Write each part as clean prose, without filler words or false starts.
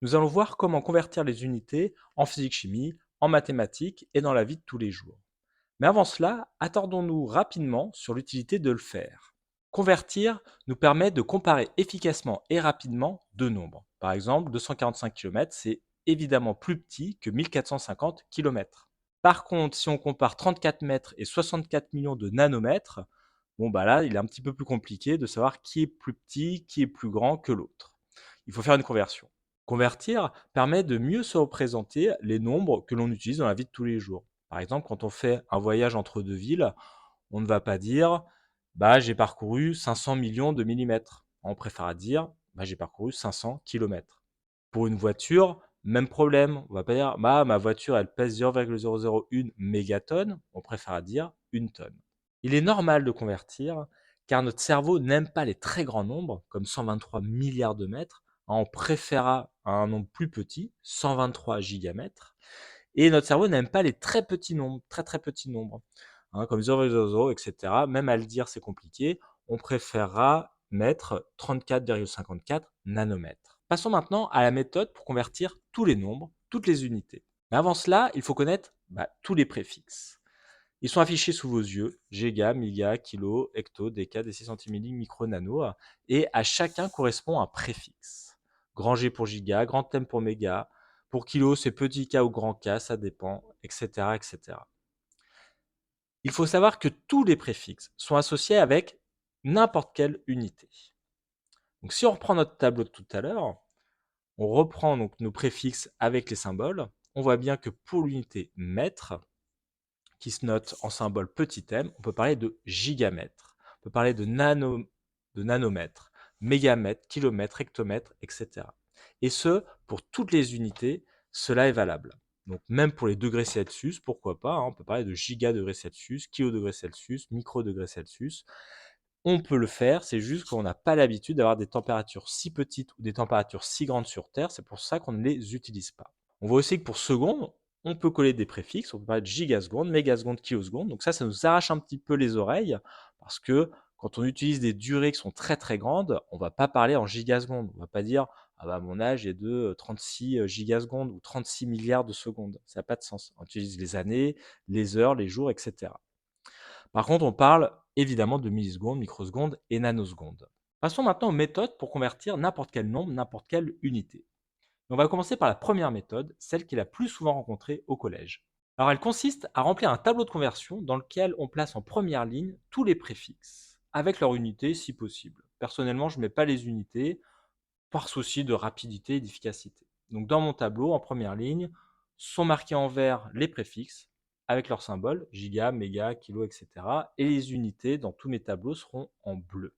Nous allons voir comment convertir les unités en physique-chimie, en mathématiques et dans la vie de tous les jours. Mais avant cela, attardons-nous rapidement sur l'utilité de le faire. Convertir nous permet de comparer efficacement et rapidement deux nombres. Par exemple, 245 km, c'est évidemment plus petit que 1450 km. Par contre, si on compare 34 mètres et 64 millions de nanomètres, bon bah là, il est un petit peu plus compliqué de savoir qui est plus petit, qui est plus grand que l'autre. Il faut faire une conversion. Convertir permet de mieux se représenter les nombres que l'on utilise dans la vie de tous les jours. Par exemple, quand on fait un voyage entre deux villes, on ne va pas dire bah, j'ai parcouru 500 millions de millimètres. On préfère dire bah, j'ai parcouru 500 kilomètres. Pour une voiture, même problème. On ne va pas dire bah, ma voiture elle pèse 0,001 mégatonnes. On préfère dire une tonne. Il est normal de convertir car notre cerveau n'aime pas les très grands nombres, comme 123 milliards de mètres. On préférera un nombre plus petit, 123 gigamètres. Et notre cerveau n'aime pas les très petits nombres, très très petits nombres, comme 0,00, etc. Même à le dire, c'est compliqué. On préférera mettre 34,54 nanomètres. Passons maintenant à la méthode pour convertir tous les nombres, toutes les unités. Mais avant cela, il faut connaître tous les préfixes. Ils sont affichés sous vos yeux, giga, méga, kilo, hecto, déca, déci, centimilli, micro, nano, et à chacun correspond un préfixe. Grand G pour giga, grand M pour méga, pour kilo c'est petit k ou grand K, ça dépend, etc., etc. Il faut savoir que tous les préfixes sont associés avec n'importe quelle unité. Donc si on reprend notre tableau de tout à l'heure, on reprend donc nos préfixes avec les symboles, on voit bien que pour l'unité mètre, qui se note en symbole petit m, on peut parler de gigamètre, on peut parler de nanomètre, mégamètre, kilomètre, hectomètre, etc. Et ce, pour toutes les unités, cela est valable. Donc même pour les degrés Celsius, pourquoi pas, on peut parler de gigadegrés Celsius, kilodegrés Celsius, microdegrés Celsius. On peut le faire, c'est juste qu'on n'a pas l'habitude d'avoir des températures si petites ou des températures si grandes sur Terre, c'est pour ça qu'on ne les utilise pas. On voit aussi que pour seconde, on peut coller des préfixes, on peut parler de gigaseconde, mégaseconde, kiloseconde, donc ça nous arrache un petit peu les oreilles, parce que quand on utilise des durées qui sont très très grandes, on ne va pas parler en gigasecondes, on ne va pas dire ah bah mon âge est de 36 gigasecondes ou 36 milliards de secondes, ça n'a pas de sens. On utilise les années, les heures, les jours, etc. Par contre, on parle évidemment de millisecondes, microsecondes et nanosecondes. Passons maintenant aux méthodes pour convertir n'importe quel nombre, n'importe quelle unité. On va commencer par la première méthode, celle qui est la plus souvent rencontrée au collège. Alors elle consiste à remplir un tableau de conversion dans lequel on place en première ligne tous les préfixes, avec leur unité si possible. Personnellement, je ne mets pas les unités par souci de rapidité et d'efficacité. Donc dans mon tableau, en première ligne, sont marqués en vert les préfixes avec leurs symboles, giga, méga, kilo, etc. Et les unités dans tous mes tableaux seront en bleu.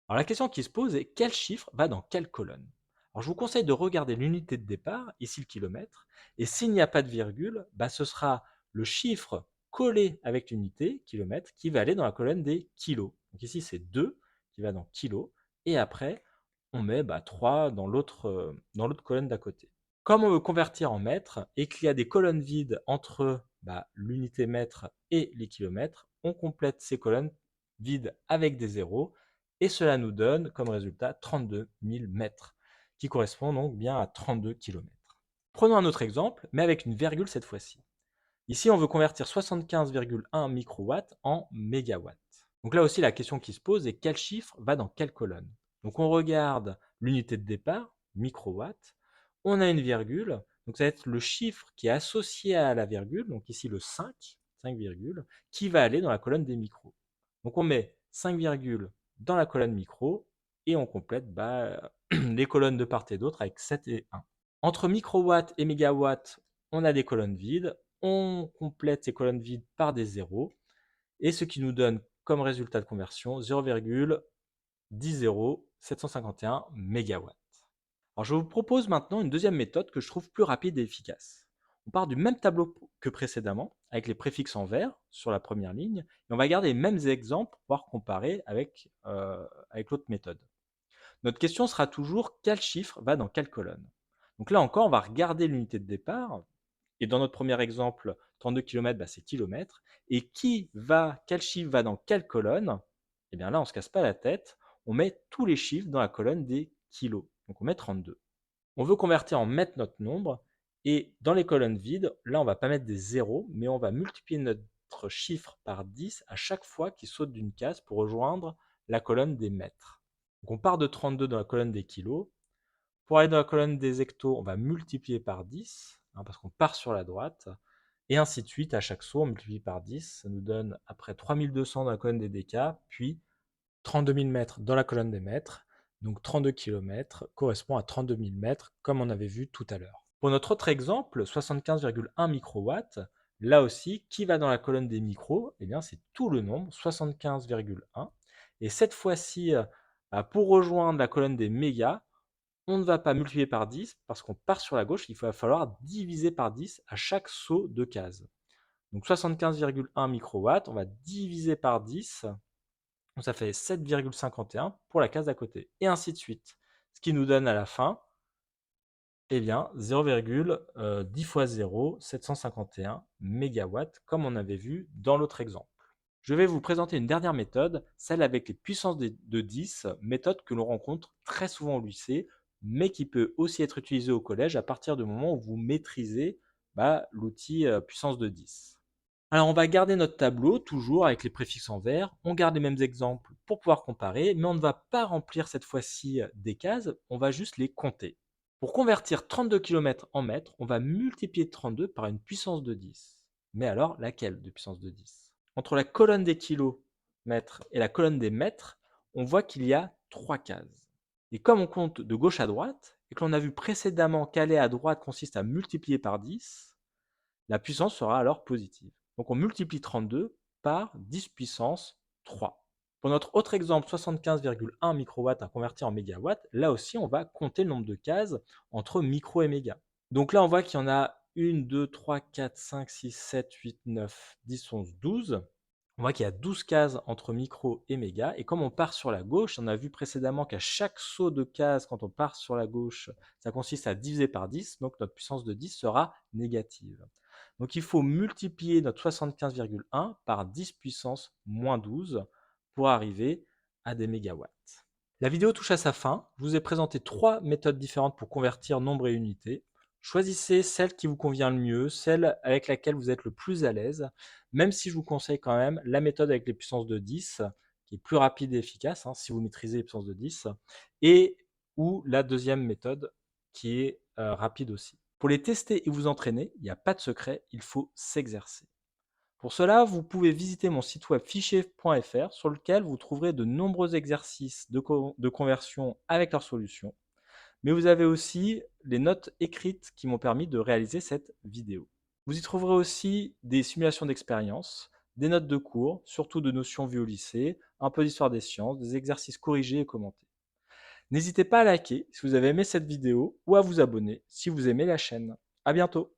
Alors la question qui se pose est quel chiffre va dans quelle colonne? Alors je vous conseille de regarder l'unité de départ, ici le kilomètre, et s'il n'y a pas de virgule, ce sera le chiffre collé avec l'unité, kilomètre, qui va aller dans la colonne des kilos. Donc ici c'est 2 qui va dans kilos, et après on met 3 dans l'autre colonne d'à côté. Comme on veut convertir en mètres et qu'il y a des colonnes vides entre l'unité mètre et les kilomètres, on complète ces colonnes vides avec des zéros et cela nous donne comme résultat 32 000 mètres, qui correspond donc bien à 32 kilomètres. Prenons un autre exemple, mais avec une virgule cette fois-ci. Ici, on veut convertir 75,1 microwatts en mégawatts. Donc là aussi, la question qui se pose est quel chiffre va dans quelle colonne? Donc on regarde l'unité de départ, microwatt, on a une virgule, donc ça va être le chiffre qui est associé à la virgule, donc ici le 5 virgule, qui va aller dans la colonne des micros. Donc on met 5 virgules dans la colonne micro et on complète les colonnes de part et d'autre avec 7 et 1. Entre microwatt et mégawatt, on a des colonnes vides, on complète ces colonnes vides par des zéros, et ce qui nous donne comme résultat de conversion 0,10751 mégawatts. Alors je vous propose maintenant une deuxième méthode que je trouve plus rapide et efficace. On part du même tableau que précédemment, avec les préfixes en vert sur la première ligne, et on va garder les mêmes exemples pour pouvoir comparer avec l'autre méthode. Notre question sera toujours quel chiffre va dans quelle colonne. Donc là encore, on va regarder l'unité de départ, et dans notre premier exemple, 32 km, c'est kilomètres, et quel chiffre va dans quelle colonne? Eh bien là, on ne se casse pas la tête, on met tous les chiffres dans la colonne des kilos, donc on met 32. On veut convertir en mètres notre nombre et dans les colonnes vides, là on va pas mettre des zéros, mais on va multiplier notre chiffre par 10 à chaque fois qu'il saute d'une case pour rejoindre la colonne des mètres. Donc on part de 32 dans la colonne des kilos. Pour aller dans la colonne des hectos, on va multiplier par 10, parce qu'on part sur la droite. Et ainsi de suite, à chaque saut, on multiplie par 10. Ça nous donne après 3200 dans la colonne des décas, puis 32 000 mètres dans la colonne des mètres. Donc 32 km correspond à 32 000 mètres, comme on avait vu tout à l'heure. Pour notre autre exemple, 75,1 microwatts, là aussi, qui va dans la colonne des micros? Eh bien, c'est tout le nombre, 75,1. Et cette fois-ci, pour rejoindre la colonne des mégas, on ne va pas multiplier par 10 parce qu'on part sur la gauche, il va falloir diviser par 10 à chaque saut de case. Donc 75,1 microwatts, on va diviser par 10, donc ça fait 7,51 pour la case d'à côté, et ainsi de suite. Ce qui nous donne à la fin, eh bien, 0,10 fois 0, 751 mégawatts, comme on avait vu dans l'autre exemple. Je vais vous présenter une dernière méthode, celle avec les puissances de 10, méthode que l'on rencontre très souvent au lycée, mais qui peut aussi être utilisée au collège à partir du moment où vous maîtrisez l'outil puissance de 10. Alors on va garder notre tableau toujours avec les préfixes en vert, on garde les mêmes exemples pour pouvoir comparer, mais on ne va pas remplir cette fois-ci des cases, on va juste les compter. Pour convertir 32 km en mètres, on va multiplier 32 par une puissance de 10. Mais alors, laquelle de puissance de 10? Entre la colonne des kilomètres et la colonne des mètres, on voit qu'il y a 3 cases. Et comme on compte de gauche à droite, et que l'on a vu précédemment qu'aller à droite consiste à multiplier par 10, la puissance sera alors positive. Donc on multiplie 32 par 10 puissance 3. Pour notre autre exemple, 75,1 microwatts à convertir en mégawatts, là aussi on va compter le nombre de cases entre micro et méga. Donc là on voit qu'il y en a 1, 2, 3, 4, 5, 6, 7, 8, 9, 10, 11, 12. On voit qu'il y a 12 cases entre micro et méga. Et comme on part sur la gauche, on a vu précédemment qu'à chaque saut de case, quand on part sur la gauche, ça consiste à diviser par 10. Donc notre puissance de 10 sera négative. Donc il faut multiplier notre 75,1 par 10 puissance moins 12 pour arriver à des mégawatts. La vidéo touche à sa fin. Je vous ai présenté 3 méthodes différentes pour convertir nombre et unités. Choisissez celle qui vous convient le mieux, celle avec laquelle vous êtes le plus à l'aise, même si je vous conseille quand même la méthode avec les puissances de 10, qui est plus rapide et efficace, si vous maîtrisez les puissances de 10, et ou la deuxième méthode qui est rapide aussi. Pour les tester et vous entraîner, il n'y a pas de secret, il faut s'exercer. Pour cela, vous pouvez visiter mon site web fichier.fr sur lequel vous trouverez de nombreux exercices de conversion avec leurs solutions. Mais vous avez aussi les notes écrites qui m'ont permis de réaliser cette vidéo. Vous y trouverez aussi des simulations d'expérience, des notes de cours, surtout de notions vues au lycée, un peu d'histoire des sciences, des exercices corrigés et commentés. N'hésitez pas à liker si vous avez aimé cette vidéo ou à vous abonner si vous aimez la chaîne. À bientôt!